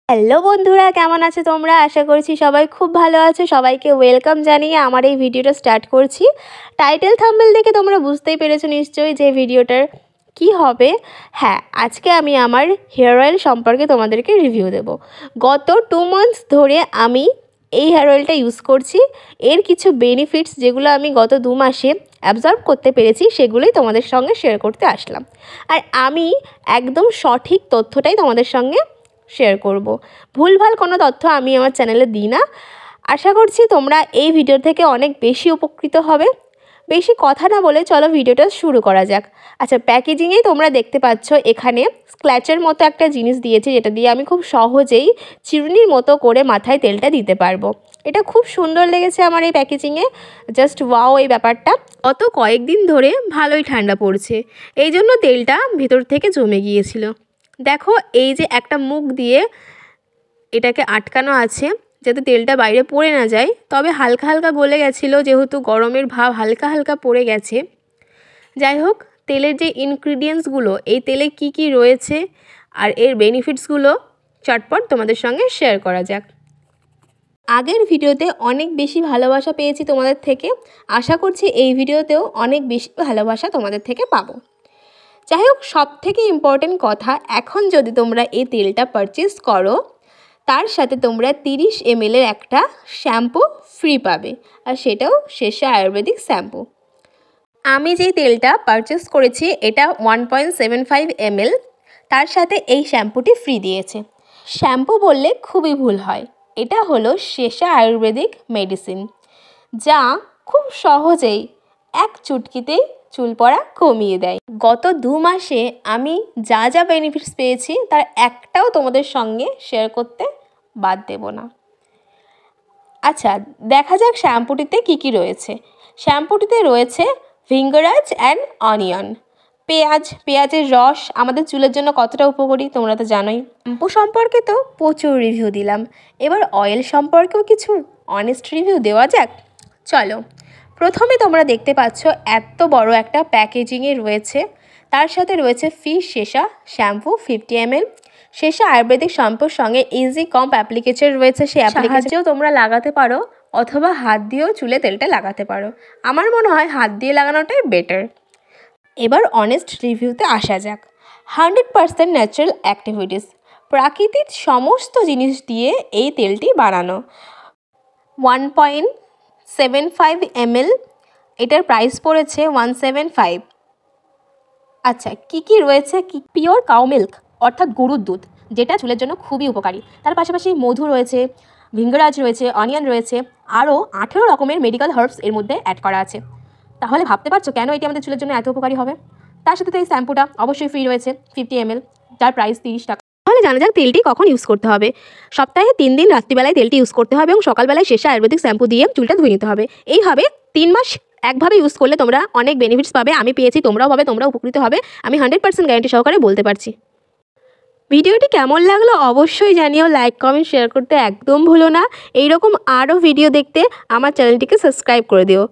Hello বন্ধুরা, কেমন আছো তোমরা? আশা করছি সবাই খুব ভালো আছো। সবাইকে ওয়েলকাম জানিয়ে আমার এই ভিডিওটা স্টার্ট করছি। টাইটেল থাম্বনেল দেখে তোমরা বুঝতেই পেরেছো নিশ্চয়ই যে ভিডিওটার কি হবে। হ্যাঁ, আজকে আমি আমার হেয়ার অয়েল সম্পর্কে তোমাদেরকে রিভিউ দেব। গত 2 মান্থস ধরে আমি এই হেয়ার অয়েলটা ইউজ করছি। এর কিছু বেনিফিটস যেগুলো আমি গত 2 মাসে অ্যাবজর্ব করতে পেরেছি সেগুলোই তোমাদের সঙ্গে শেয়ার করতে আসলাম। আর আমি একদম সঠিক তথ্যটাই তোমাদের সঙ্গে শেয়ার করব। ভুলভাল কোনো তথ্য আমি আমার চ্যানেলে দিই না। আশা করছি তোমরা এই ভিডিও থেকে অনেক বেশি উপকৃত হবে। বেশি কথা না বলে চলো ভিডিওটা শুরু করা যাক। আচ্ছা, প্যাকেজিংয়েই তোমরা দেখতে পাচ্ছ এখানে স্ক্ল্যাচের মতো একটা জিনিস দিয়েছে, যেটা দিয়ে আমি খুব সহজেই চিরুনির মতো করে মাথায় তেলটা দিতে পারবো। এটা খুব সুন্দর লেগেছে আমার এই প্যাকেজিংয়ে। জাস্ট ওয়াও এই ব্যাপারটা। অত কয়েকদিন ধরে ভালোই ঠান্ডা পড়ছে, এই জন্য তেলটা ভেতর থেকে জমে গিয়েছিল। দেখো, এই যে একটা মুখ দিয়ে এটাকে আটকানো আছে যাতে তেলটা বাইরে পড়ে না যায়, তবে হালকা হালকা গলে গেছিলো যেহেতু গরমের ভাব হালকা হালকা পড়ে গেছে। যাই হোক, তেলের যে ইনগ্রিডিয়েন্টসগুলো, এই তেলে কি কি রয়েছে আর এর বেনিফিটসগুলো চটপট তোমাদের সঙ্গে শেয়ার করা যাক। আগের ভিডিওতে অনেক বেশি ভালোবাসা পেয়েছি তোমাদের থেকে। আশা করছি এই ভিডিওতেও অনেক বেশি ভালোবাসা তোমাদের থেকে পাবো। যাই হোক, সবথেকে ইম্পর্টেন্ট কথা, এখন যদি তোমরা এই তেলটা পারচেস করো তার সাথে তোমরা 30 ml একটা শ্যাম্পু ফ্রি পাবে, আর সেটাও শেষা আয়ুর্বেদিক শ্যাম্পু। আমি যেই তেলটা পারচেস করেছি এটা 1.75 ml, তার সাথে এই শ্যাম্পুটি ফ্রি দিয়েছে। শ্যাম্পু বললে খুবই ভুল হয়, এটা হলো শেষা আয়ুর্বেদিক মেডিসিন, যা খুব সহজেই এক চুটকিতেই চুল পড়া কমিয়ে দেয়। গত 2 মাসে আমি যা যা বেনিফিটস পেয়েছি তার একটাও তোমাদের সঙ্গে শেয়ার করতে বাদ দেব না। আচ্ছা, দেখা যাক শ্যাম্পুটিতে কি কি রয়েছে। শ্যাম্পুটিতে রয়েছে ভিঙ্গরাজ অ্যান্ড অনিয়ন। পেঁয়াজের রস আমাদের চুলের জন্য কতটা উপকারী তোমরা তো জানোই। শ্যাম্পু সম্পর্কে তো প্রচুর রিভিউ দিলাম, এবার অয়েল সম্পর্কেও কিছু অনেস্ট রিভিউ দেওয়া যাক। চলো, প্রথমে তোমরা দেখতে পাচ্ছ এত বড় একটা প্যাকেজিংয়ে রয়েছে, তার সাথে রয়েছে ফিশ শেষা শ্যাম্পু 50 ml। শেষা আয়ুর্বেদিক শ্যাম্পুর সঙ্গে ইজি কম্প অ্যাপ্লিকেশন রয়েছে, সেই অ্যাপ্লিকেশনও তোমরা লাগাতে পারো অথবা হাত দিয়েও চুলে তেলটা লাগাতে পারো। আমার মনে হয় হাত দিয়ে লাগানোটাই বেটার। এবার অনেস্ট রিভিউতে আসা যাক। 100% ন্যাচারাল অ্যাক্টিভিটিস, প্রাকৃতিক সমস্ত জিনিস দিয়ে এই তেলটি বানানো। 1.75 ml, এটার প্রাইস পড়েছে 175। আচ্ছা, কি কি রয়েছে? পিওর কাউ মিল্ক অর্থাৎ গরুর দুধ, যেটা চুলের জন্য খুবই উপকারী। তার পাশাপাশি মধু রয়েছে, ভিঙ্গরাজ রয়েছে, অনিয়ন রয়েছে, আরও 18 রকমের মেডিকেল হার্বস এর মধ্যে অ্যাড করা আছে। তাহলে ভাবতে পারছো কেন এটি আমাদের চুলের জন্য এত উপকারী হবে। তার সাথে তো এই শ্যাম্পুটা অবশ্যই ফ্রি রয়েছে 50 ml, যার প্রাইস 30 টাকা। তাহলে জানা যাক তেলটি কখন ইউজ করতে হবে। সপ্তাহে 3 দিন রাত্রিবেলায় তেলটি ইউজ করতে হবে এবং সকালবেলায় শেষে আয়ুর্বেদিক শ্যাম্পু দিয়ে চুলটা ধুয়ে নিতে হবে। এইভাবে 3 মাস একভাবে ইউজ করলে তোমরা অনেক বেনিফিটস পাবে। আমি পেয়েছি, তোমরাও পাবে, তোমরা উপকৃত হবে, আমি 100% গ্যারান্টি সহকারে বলতে পারছি। ভিডিওটি কেমন লাগলো অবশ্যই জানিও। লাইক, কমেন্ট, শেয়ার করতে একদম ভুলো না। এইরকম আরও ভিডিও দেখতে আমার চ্যানেলটিকে সাবস্ক্রাইব করে দিও।